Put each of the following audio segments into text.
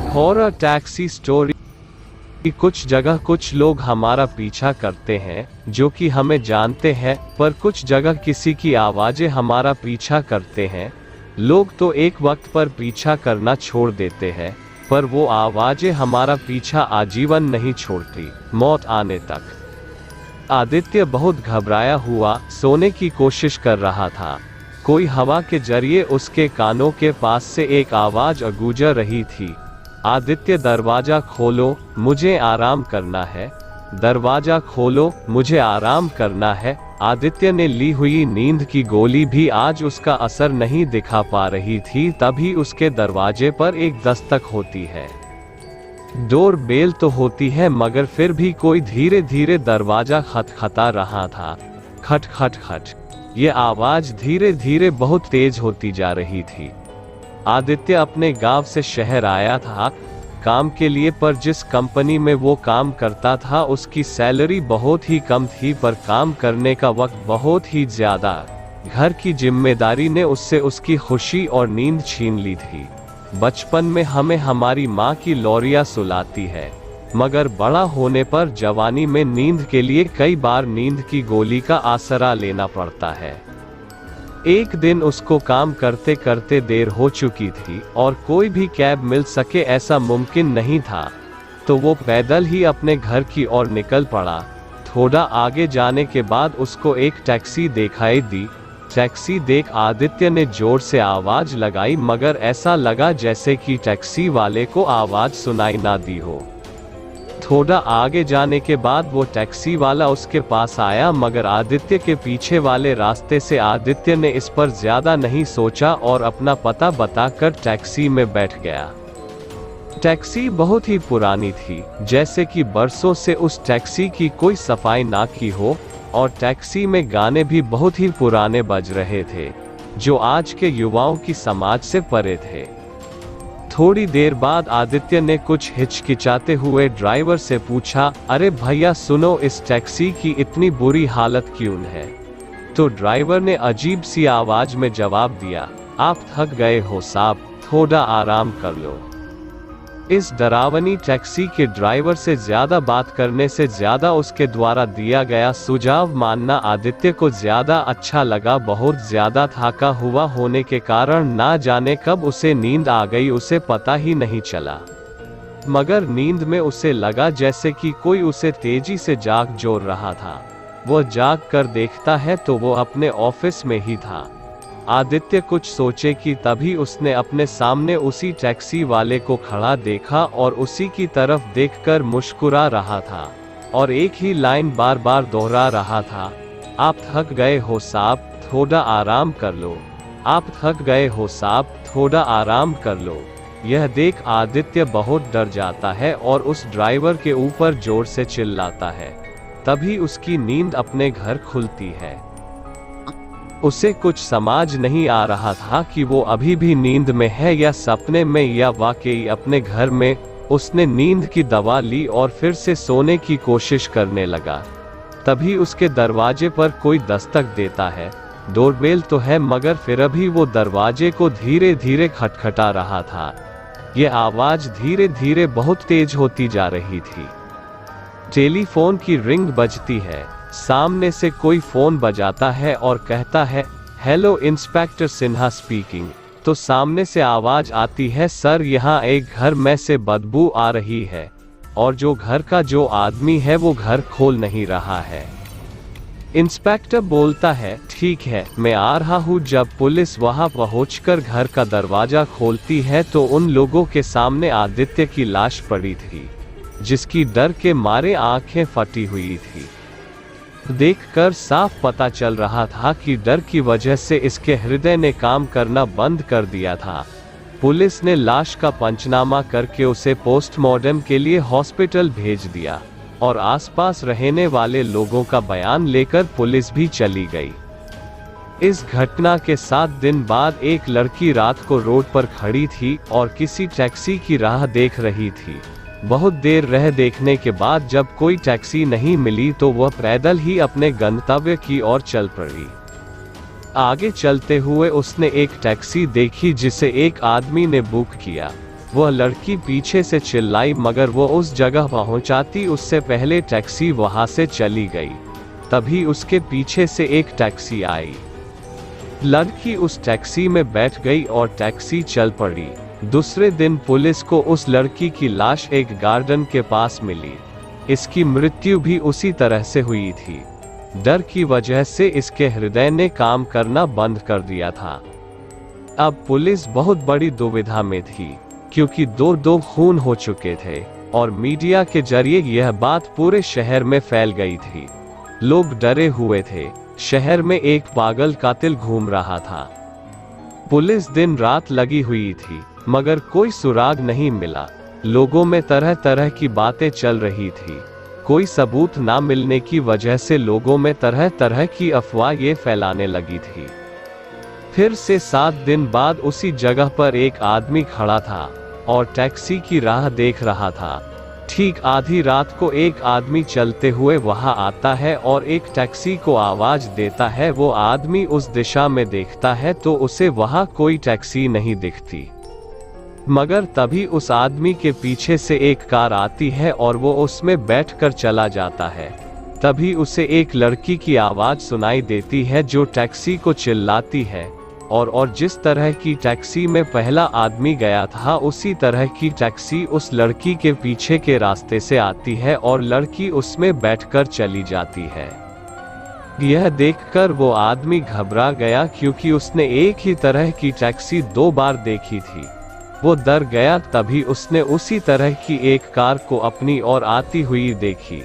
Horror taxi story. कुछ जगह कुछ लोग हमारा पीछा करते हैं जो कि हमें जानते हैं, पर कुछ जगह किसी की आवाजें हमारा पीछा करते हैं। लोग तो एक वक्त पर पीछा करना छोड़ देते हैं, पर वो आवाजें हमारा पीछा आजीवन नहीं छोड़ती, मौत आने तक। आदित्य बहुत घबराया हुआ सोने की कोशिश कर रहा था। कोई हवा के जरिए उसके कानों के पास से एक आवाज गूंज रही थी, आदित्य दरवाजा खोलो, मुझे आराम करना है। दरवाजा खोलो, मुझे आराम करना है। आदित्य ने ली हुई नींद की गोली भी आज उसका असर नहीं दिखा पा रही थी। तभी उसके दरवाजे पर एक दस्तक होती है। डोर बेल तो होती है, मगर फिर भी कोई धीरे धीरे दरवाजा खटखटा रहा था। खट खट खट। ये आवाज धीरे धीरे बहुत तेज होती जा रही थी। आदित्य अपने गांव से शहर आया था काम के लिए, पर जिस कंपनी में वो काम करता था उसकी सैलरी बहुत ही कम थी, पर काम करने का वक्त बहुत ही ज्यादा। घर की जिम्मेदारी ने उससे उसकी खुशी और नींद छीन ली थी। बचपन में हमें हमारी माँ की लोरियां सुलाती है, मगर बड़ा होने पर जवानी में नींद के लिए कई बार नींद की गोली का आसरा लेना पड़ता है। एक दिन उसको काम करते करते देर हो चुकी थी और कोई भी कैब मिल सके ऐसा मुमकिन नहीं था, तो वो पैदल ही अपने घर की ओर निकल पड़ा। थोड़ा आगे जाने के बाद उसको एक टैक्सी दिखाई दी। टैक्सी देख आदित्य ने जोर से आवाज लगाई, मगर ऐसा लगा जैसे कि टैक्सी वाले को आवाज सुनाई ना दी हो। थोड़ा आगे जाने के बाद वो टैक्सी वाला उसके पास आया, मगर आदित्य के पीछे वाले रास्ते से। आदित्य ने इस पर ज्यादा नहीं सोचा और अपना पता बताकर टैक्सी में बैठ गया। टैक्सी बहुत ही पुरानी थी, जैसे कि बरसों से उस टैक्सी की कोई सफाई ना की हो, और टैक्सी में गाने भी बहुत ही पुराने बज रहे थे, जो आज के युवाओं की समाज से परे थे। थोड़ी देर बाद आदित्य ने कुछ हिचकिचाते हुए ड्राइवर से पूछा, अरे भैया सुनो, इस टैक्सी की इतनी बुरी हालत क्यों है? तो ड्राइवर ने अजीब सी आवाज में जवाब दिया, आप थक गए हो साहब, थोड़ा आराम कर लो। इस डरावनी टैक्सी के ड्राइवर से ज्यादा बात करने से ज्यादा उसके द्वारा दिया गया सुझाव मानना आदित्य को ज्यादा अच्छा लगा। बहुत ज्यादा थका हुआ होने के कारण ना जाने कब उसे नींद आ गई, उसे पता ही नहीं चला। मगर नींद में उसे लगा जैसे कि कोई उसे तेजी से जाग जोड़ रहा था। वो जाग कर देखता है तो वो अपने ऑफिस में ही था। आदित्य कुछ सोचे कि तभी उसने अपने सामने उसी टैक्सी वाले को खड़ा देखा और उसी की तरफ देखकर मुस्कुरा रहा था और एक ही लाइन बार बार दोहरा रहा था, आप थक गए हो साहब, थोड़ा आराम कर लो। आप थक गए हो साहब, थोड़ा आराम कर लो। यह देख आदित्य बहुत डर जाता है और उस ड्राइवर के ऊपर जोर से चिल्लाता है। तभी उसकी नींद अपने घर खुलती है। उसे कुछ समझ नहीं आ रहा था कि वो अभी भी नींद में है या सपने में या वाकई अपने घर में। उसने नींद की दवा ली और फिर से सोने की कोशिश करने लगा। तभी उसके दरवाजे पर कोई दस्तक देता है। डोरबेल तो है, मगर फिर अभी वो दरवाजे को धीरे धीरे खटखटा रहा था। ये आवाज धीरे धीरे बहुत तेज होती जा रही थी। टेलीफोन की रिंग बजती है। सामने से कोई फोन बजाता है और कहता है, हेलो इंस्पेक्टर सिन्हा स्पीकिंग। तो सामने से आवाज आती है, सर यहाँ एक घर में से बदबू आ रही है और जो घर का जो आदमी है वो घर खोल नहीं रहा है। इंस्पेक्टर बोलता है, ठीक है मैं आ रहा हूँ। जब पुलिस वहां पहुंचकर घर का दरवाजा खोलती है तो उन लोगों के सामने आदित्य की लाश पड़ी थी, जिसकी डर के मारे आंखें फटी हुई थी। देखकर साफ पता चल रहा था कि डर की वजह से इसके हृदय ने काम करना बंद कर दिया था। पुलिस ने लाश का पंचनामा करके उसे पोस्टमार्टम के लिए हॉस्पिटल भेज दिया और आसपास रहने वाले लोगों का बयान लेकर पुलिस भी चली गई। इस घटना के 7 दिन बाद एक लड़की रात को रोड पर खड़ी थी और किसी टैक्सी की राह देख रही थी। बहुत देर रह देखने के बाद जब कोई टैक्सी नहीं मिली तो वह पैदल ही अपने गंतव्य की ओर चल पड़ी। आगे चलते हुए उसने एक टैक्सी देखी जिसे एक आदमी ने बुक किया। वह लड़की पीछे से चिल्लाई मगर वो उस जगह पहुंचाती उससे पहले टैक्सी वहां से चली गई। तभी उसके पीछे से एक टैक्सी आई। लड़की उस टैक्सी में बैठ गई और टैक्सी चल पड़ी। दूसरे दिन पुलिस को उस लड़की की लाश एक गार्डन के पास मिली। इसकी मृत्यु भी उसी तरह से हुई थी। डर की वजह से इसके हृदय ने काम करना बंद कर दिया था। अब पुलिस बहुत बड़ी दुविधा में थी, क्योंकि दो खून हो चुके थे और मीडिया के जरिए यह बात पूरे शहर में फैल गई थी। लोग डरे हुए थे। शहर में एक पागल कातिल घूम रहा था। पुलिस दिन रात लगी हुई थी, मगर कोई सुराग नहीं मिला। लोगों में तरह तरह की बातें चल रही थी। कोई सबूत ना मिलने की वजह से लोगों में तरह तरह की अफवाह ये फैलाने लगी थी। फिर से 7 दिन बाद उसी जगह पर एक आदमी खड़ा था और टैक्सी की राह देख रहा था। ठीक आधी रात को एक आदमी चलते हुए वहां आता है और एक टैक्सी को आवाज देता है। वो आदमी उस दिशा में देखता है तो उसे वहां कोई टैक्सी नहीं दिखती, मगर तभी उस आदमी के पीछे से एक कार आती है और वो उसमें बैठकर चला जाता है। तभी उसे एक लड़की की आवाज सुनाई देती है जो टैक्सी को चिल्लाती है, और जिस तरह की टैक्सी में पहला आदमी गया था उसी तरह की टैक्सी उस लड़की के पीछे के रास्ते से आती है और लड़की उसमें बैठकर चली जाती है। यह देखकर वो आदमी घबरा गया, क्योंकि उसने एक ही तरह की टैक्सी 2 बार देखी थी। वो डर गया। तभी उसने उसी तरह की एक कार को अपनी ओर आती हुई देखी।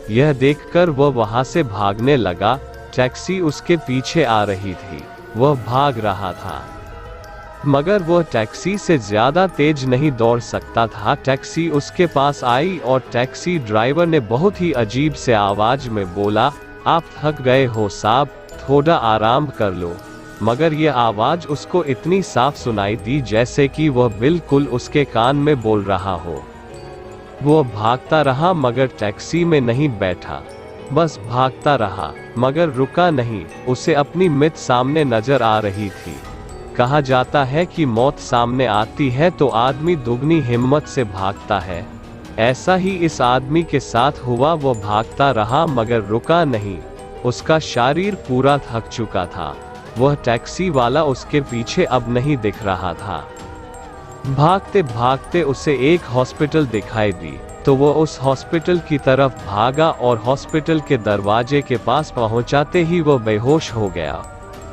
यह देखकर वह वहां से भागने लगा। टैक्सी उसके पीछे आ रही थी। वह भाग रहा था, मगर वह टैक्सी से ज्यादा तेज नहीं दौड़ सकता था। टैक्सी उसके पास आई और टैक्सी ड्राइवर ने बहुत ही अजीब से आवाज में बोला, आप थक गए हो साहब, थोड़ा आराम कर लो। मगर यह आवाज उसको इतनी साफ सुनाई दी जैसे कि वह बिल्कुल उसके कान में बोल रहा हो। वह भागता रहा मगर टैक्सी में नहीं बैठा, बस भागता रहा मगर रुका नहीं। उसे अपनी मृत्यु सामने नजर आ रही थी। कहा जाता है कि मौत सामने आती है तो आदमी दुगनी हिम्मत से भागता है। ऐसा ही इस आदमी के साथ हुआ। वह भागता रहा मगर रुका नहीं। उसका शरीर पूरा थक चुका था। वह टैक्सी वाला उसके पीछे अब नहीं दिख रहा था। भागते भागते उसे एक हॉस्पिटल दिखाई दी तो वो उस हॉस्पिटल की तरफ भागा और हॉस्पिटल के दरवाजे के पास पहुंचाते ही वो बेहोश हो गया।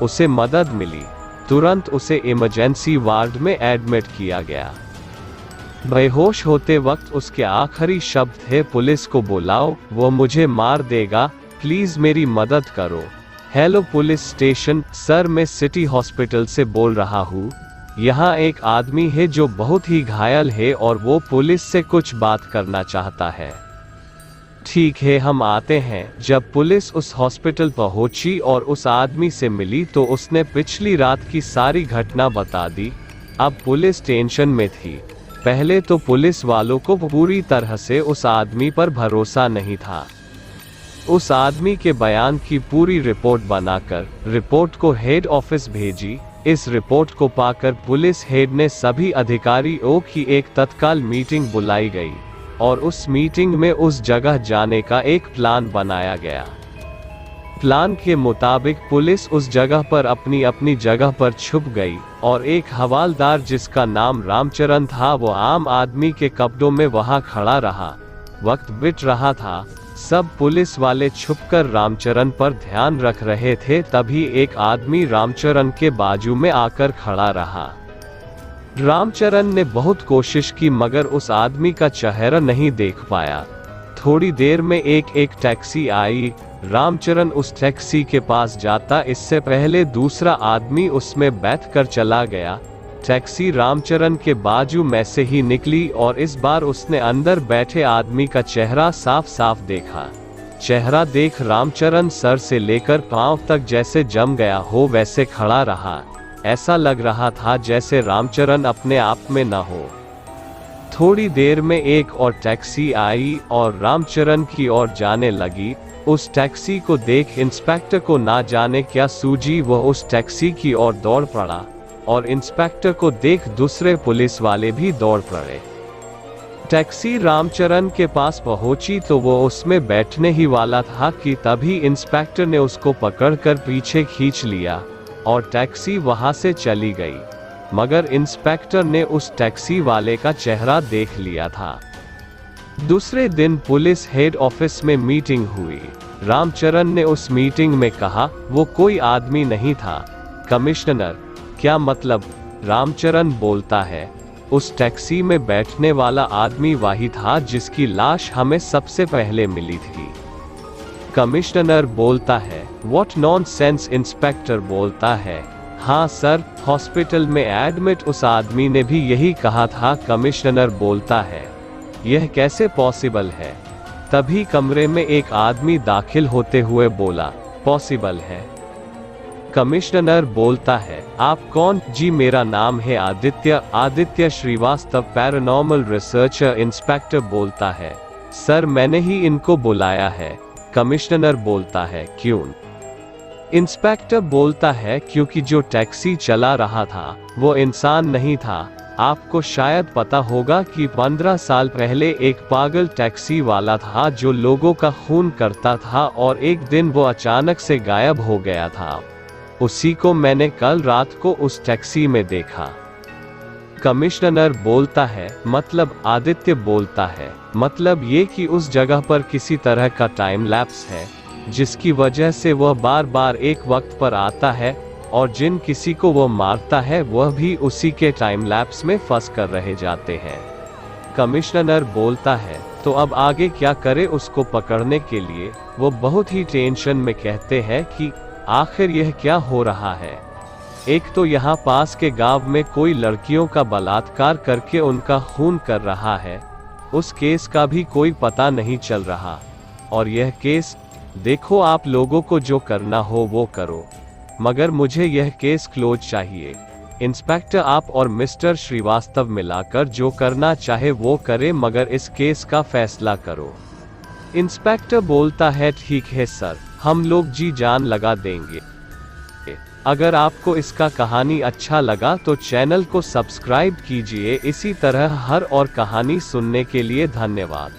उसे मदद मिली। तुरंत उसे इमरजेंसी वार्ड में एडमिट किया गया। बेहोश होते वक्त उसके आखिरी शब्द थे, पुलिस को बुलाओ, वो मुझे मार देगा, प्लीज मेरी मदद करो। हेलो पुलिस स्टेशन, सर मैं सिटी हॉस्पिटल से बोल रहा हूँ। यहाँ एक आदमी है जो बहुत ही घायल है और वो पुलिस से कुछ बात करना चाहता है। ठीक है, हम आते हैं। जब पुलिस उस हॉस्पिटल पहुंची और उस आदमी से मिली तो उसने पिछली रात की सारी घटना बता दी। अब पुलिस टेंशन में थी। पहले तो पुलिस वालों को पूरी तरह से उस आदमी पर भरोसा नहीं था। उस आदमी के बयान की पूरी रिपोर्ट बनाकर रिपोर्ट को हेड ऑफिस भेजी। इस रिपोर्ट को पाकर पुलिस हेड ने सभी अधिकारियों की एक तत्काल मीटिंग बुलाई गई और उस मीटिंग में उस जगह जाने का एक प्लान बनाया गया। प्लान के मुताबिक पुलिस उस जगह पर अपनी अपनी जगह पर छुप गई और एक हवालदार जिसका नाम रामचरण था वो आम आदमी के कपड़ों में वहां खड़ा रहा। वक्त बीत रहा था। सब पुलिस वाले छुपकर रामचरण पर ध्यान रख रहे थे। तभी एक आदमी रामचरण के बाजू में आकर खड़ा रहा। रामचरण ने बहुत कोशिश की मगर उस आदमी का चेहरा नहीं देख पाया। थोड़ी देर में एक टैक्सी आई। रामचरण उस टैक्सी के पास जाता इससे पहले दूसरा आदमी उसमें बैठकर चला गया। टैक्सी रामचरण के बाजू में से ही निकली और इस बार उसने अंदर बैठे आदमी का चेहरा साफ साफ देखा। चेहरा देख रामचरण सर से लेकर पांव तक जैसे जम गया हो वैसे खड़ा रहा। ऐसा लग रहा था जैसे रामचरण अपने आप में न हो। थोड़ी देर में एक और टैक्सी आई और रामचरण की ओर जाने लगी। उस टैक्सी को देख इंस्पेक्टर को ना जाने क्या सूझी, वो उस टैक्सी की ओर दौड़ पड़ा। और इंस्पेक्टर को देख दूसरे पुलिस वाले भी दौड़ पड़े। टैक्सी रामचरण के पास पहुंची तो वो उसमें बैठने ही वाला था कि तभी इंस्पेक्टर ने उसको पकड़कर पीछे खींच लिया और टैक्सी वहां से चली गई। मगर इंस्पेक्टर ने उस टैक्सी वाले का चेहरा देख लिया था। दूसरे दिन पुलिस हेड ऑफिस में मीटिंग हुई। रामचरण ने उस मीटिंग में कहा वो कोई आदमी नहीं था। कमिश्नर, क्या मतलब? रामचरण बोलता है, उस टैक्सी में बैठने वाला आदमी वही था जिसकी लाश हमें सबसे पहले मिली थी। कमिश्नर बोलता है, व्हाट नॉनसेंस। इंस्पेक्टर बोलता है, हाँ सर, हॉस्पिटल में एडमिट उस आदमी ने भी यही कहा था। कमिश्नर बोलता है, यह कैसे पॉसिबल है? तभी कमरे में एक आदमी दाखिल होते हुए बोला, पॉसिबल है। कमिश्नर बोलता है, आप कौन? जी मेरा नाम है Aditya Srivastava, paranormal researcher. Inspector बोलता है, सर मैंने ही इनको बुलाया है। कमिश्नर बोलता है, क्यों? इंस्पेक्टर बोलता है, क्योंकि जो टैक्सी चला रहा था वो इंसान नहीं था। आपको शायद पता होगा कि 15 साल पहले एक पागल टैक्सी वाला था जो लोगों का खून करता था और एक दिन वो अचानक से गायब हो गया था। उसी को मैंने कल रात को उस टैक्सी में देखा। कमिश्नर बोलता है, मतलब? आदित्य बोलता है, मतलब ये कि उस जगह पर किसी तरह का टाइम लैप्स है जिसकी वजह से वह बार बार एक वक्त पर आता है और जिन किसी को वो मारता है वह भी उसी के टाइम लैप्स में फंस कर रह जाते हैं। कमिश्नर बोलता है, तो अब आगे क्या करे उसको पकड़ने के लिए? वो बहुत ही टेंशन में कहते हैं कि आखिर यह क्या हो रहा है। एक तो यहाँ पास के गांव में कोई लड़कियों का बलात्कार करके उनका खून कर रहा है, उस केस का भी कोई पता नहीं चल रहा। और यह केस, देखो आप लोगों को जो करना हो वो करो, मगर मुझे यह केस क्लोज चाहिए। इंस्पेक्टर, आप और मिस्टर श्रीवास्तव मिलाकर जो करना चाहे वो करे, मगर इस केस का फैसला करो। इंस्पेक्टर बोलता है, ठीक है सर, हम लोग जी जान लगा देंगे। अगर आपको इसका कहानी अच्छा लगा तो चैनल को सब्सक्राइब कीजिए। इसी तरह हर और कहानी सुनने के लिए धन्यवाद।